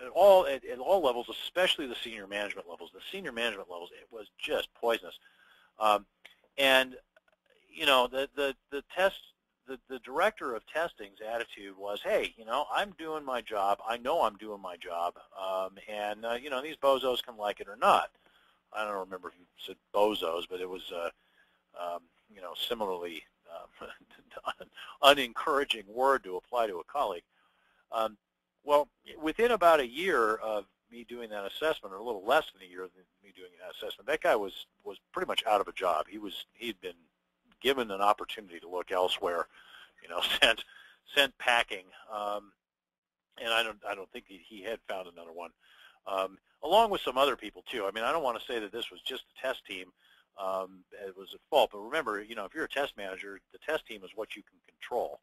at all levels, especially the senior management levels. The senior management levels, it was just poisonous. And you know, the director of testing's attitude was, hey, you know, I'm doing my job. I know I'm doing my job, and you know, these bozos can like it or not. I don't remember if you said bozos, but it was, you know, similarly unencouraging word to apply to a colleague. Well, within about a year of me doing that assessment, or a little less than a year of me doing that assessment, that guy was pretty much out of a job. He'd been given an opportunity to look elsewhere, you know, sent packing, and I don't think he had found another one, along with some other people too. I mean, I don't want to say that this was just the test team. It was at fault, but remember, you know, if you're a test manager, the test team is what you can control.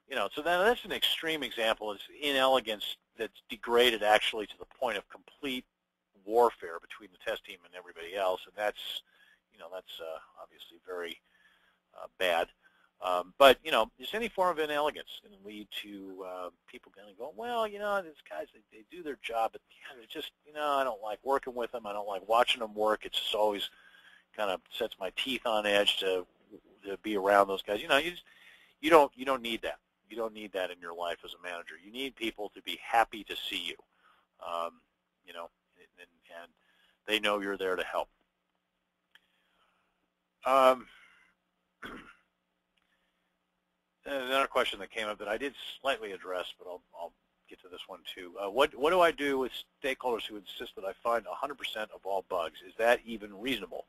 You know, so that's an extreme example. It's inelegance that's degraded actually to the point of complete warfare between the test team and everybody else, and that's, you know, that's obviously very bad. But, you know, just any form of inelegance can lead to people kind of going, well, you know, these guys, they do their job, but yeah, they're just, you know, I don't like working with them. I don't like watching them work. It just always kind of sets my teeth on edge to be around those guys. You know, you don't need that. You don't need that in your life as a manager. You need people to be happy to see you, you know, and they know you're there to help. Another question that came up that I did slightly address, but I'll get to this one too. What do I do with stakeholders who insist that I find 100% of all bugs? Is that even reasonable?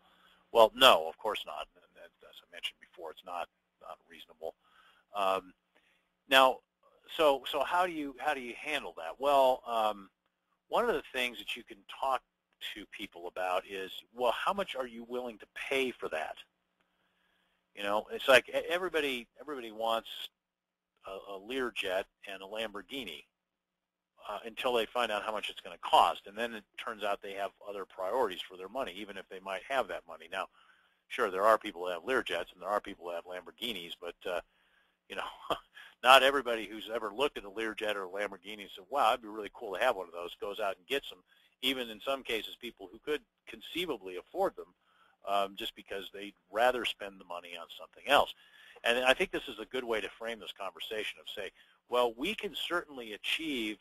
Well, no, of course not. And as I mentioned before, it's not reasonable. Now, so how do you handle that? Well, one of the things that you can talk to people about is, well, how much are you willing to pay for that? You know, it's like everybody wants a Learjet and a Lamborghini until they find out how much it's going to cost, and then it turns out they have other priorities for their money, even if they might have that money. Now, sure, there are people that have Learjets and there are people that have Lamborghinis, but you know, not everybody who's ever looked at a Learjet or a Lamborghini and said, wow, it'd be really cool to have one of those, goes out and gets them. Even in some cases, people who could conceivably afford them, just because they'd rather spend the money on something else. And I think this is a good way to frame this conversation of say, well, we can certainly achieve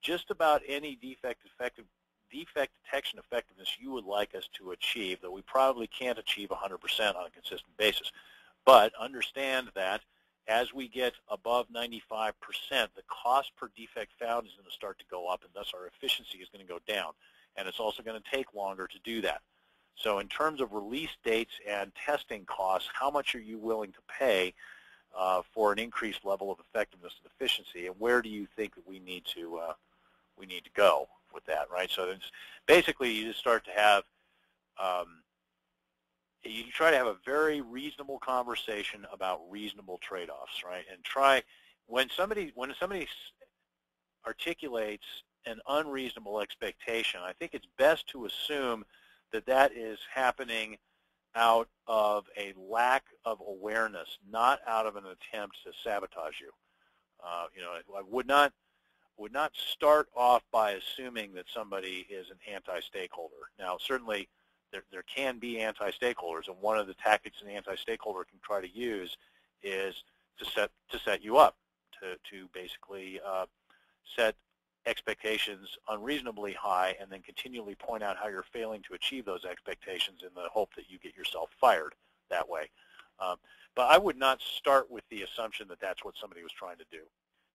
just about any defect detection effectiveness you would like us to achieve, though we probably can't achieve 100% on a consistent basis. But understand that as we get above 95%, the cost per defect found is going to start to go up, and thus our efficiency is going to go down. And it's also going to take longer to do that. So in terms of release dates and testing costs, how much are you willing to pay for an increased level of effectiveness and efficiency, and where do you think that we need to go with that, right? So it's basically you just start to have you try to have a very reasonable conversation about reasonable trade-offs, right? And try when somebody articulates an unreasonable expectation, I think it's best to assume that that is happening out of a lack of awareness, not out of an attempt to sabotage you. You know, I would not start off by assuming that somebody is an anti-stakeholder. Now, certainly there can be anti-stakeholders, and one of the tactics an anti-stakeholder can try to use is to set you up, to basically set expectations unreasonably high and then continually point out how you're failing to achieve those expectations in the hope that you get yourself fired that way. But I would not start with the assumption that that's what somebody was trying to do.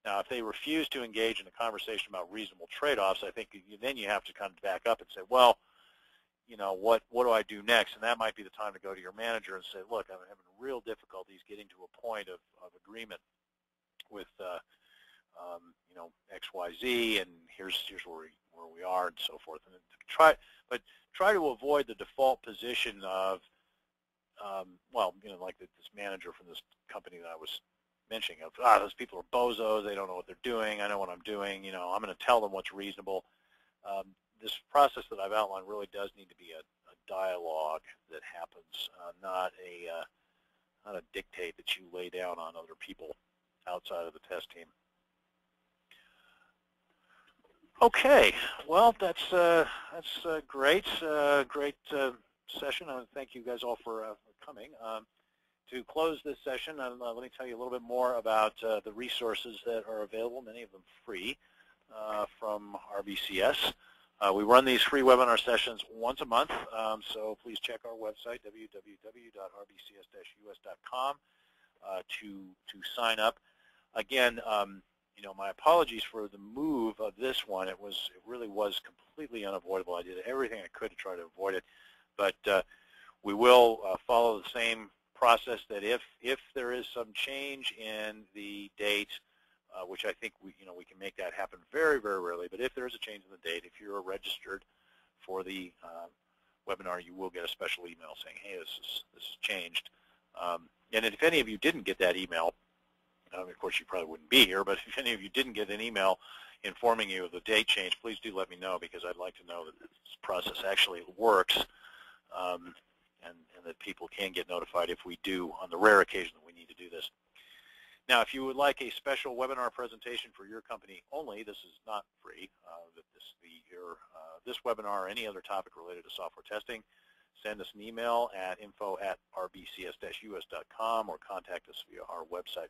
Now, if they refuse to engage in a conversation about reasonable trade-offs, I think then you have to kind of back up and say, well, you know, what do I do next? And that might be the time to go to your manager and say, look, I'm having real difficulties getting to a point of agreement with you know, XYZ, and here's where we are, and so forth. And try to avoid the default position of, well, you know, like this manager from this company that I was mentioning of, those people are bozos, they don't know what they're doing, I know what I'm doing, you know, I'm going to tell them what's reasonable. This process that I've outlined really does need to be a dialogue that happens, not a dictate that you lay down on other people outside of the test team. Okay, well, that's great, great session. I want to thank you guys all for coming. To close this session, let me tell you a little bit more about the resources that are available, many of them free, from RBCS. We run these free webinar sessions once a month, so please check our website, www.rbcs-us.com, to sign up. Again, you know, my apologies for the move of this one. It really was completely unavoidable. I did everything I could to try to avoid it, but we will follow the same process that if there is some change in the date, which I think we can make that happen very, very rarely, but if there is a change in the date, if you're registered for the webinar, you will get a special email saying, hey, this is changed. And if any of you didn't get that email, of course you probably wouldn't be here, but if any of you didn't get an email informing you of the date change, please do let me know, because I'd like to know that this process actually works, and that people can get notified if we do, on the rare occasion that we need to do this. Now, if you would like a special webinar presentation for your company only, this is not free. This webinar or any other topic related to software testing, send us an email at info@rbcs-us.com or contact us via our website.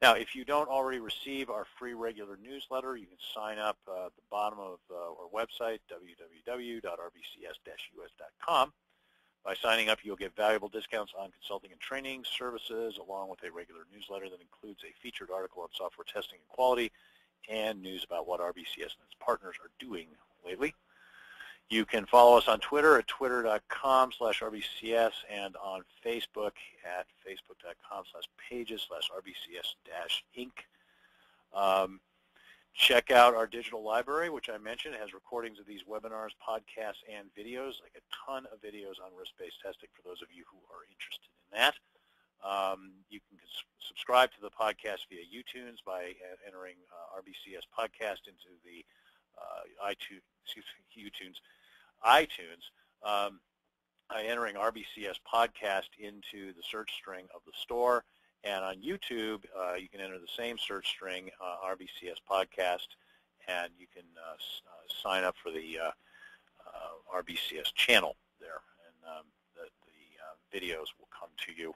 Now, if you don't already receive our free regular newsletter, you can sign up at the bottom of our website, www.rbcs-us.com. By signing up, you'll get valuable discounts on consulting and training services, along with a regular newsletter that includes a featured article on software testing and quality and news about what RBCS and its partners are doing lately. You can follow us on Twitter at twitter.com/RBCS and on Facebook at facebook.com/pages/RBCS-Inc. Check out our digital library, which I mentioned. It has recordings of these webinars, podcasts, and videos, like a ton of videos on risk-based testing for those of you who are interested in that. You can subscribe to the podcast via iTunes by entering RBCS podcast into the iTunes by entering RBCS podcast into the search string of the store. And on YouTube, you can enter the same search string, RBCS podcast, and you can sign up for the RBCS channel there. And the videos will come to you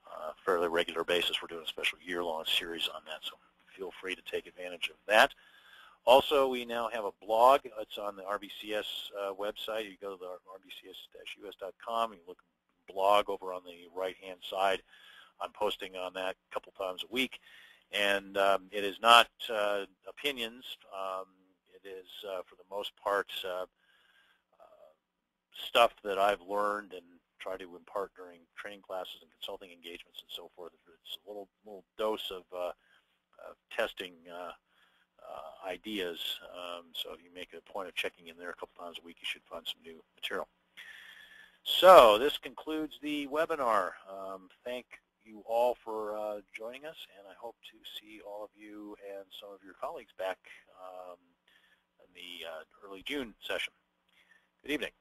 on a fairly regular basis. We're doing a special year-long series on that, so feel free to take advantage of that. Also, we now have a blog. It's on the RBCS website. You go to the rbcs-us.com, and you look at blog over on the right-hand side. I'm posting on that a couple times a week, and it is not opinions. It is, for the most part, stuff that I've learned and try to impart during training classes and consulting engagements and so forth. It's a little dose of testing ideas. So if you make a point of checking in there a couple times a week, you should find some new material. So this concludes the webinar. Thank you all for joining us, and I hope to see all of you and some of your colleagues back in the early June session. Good evening.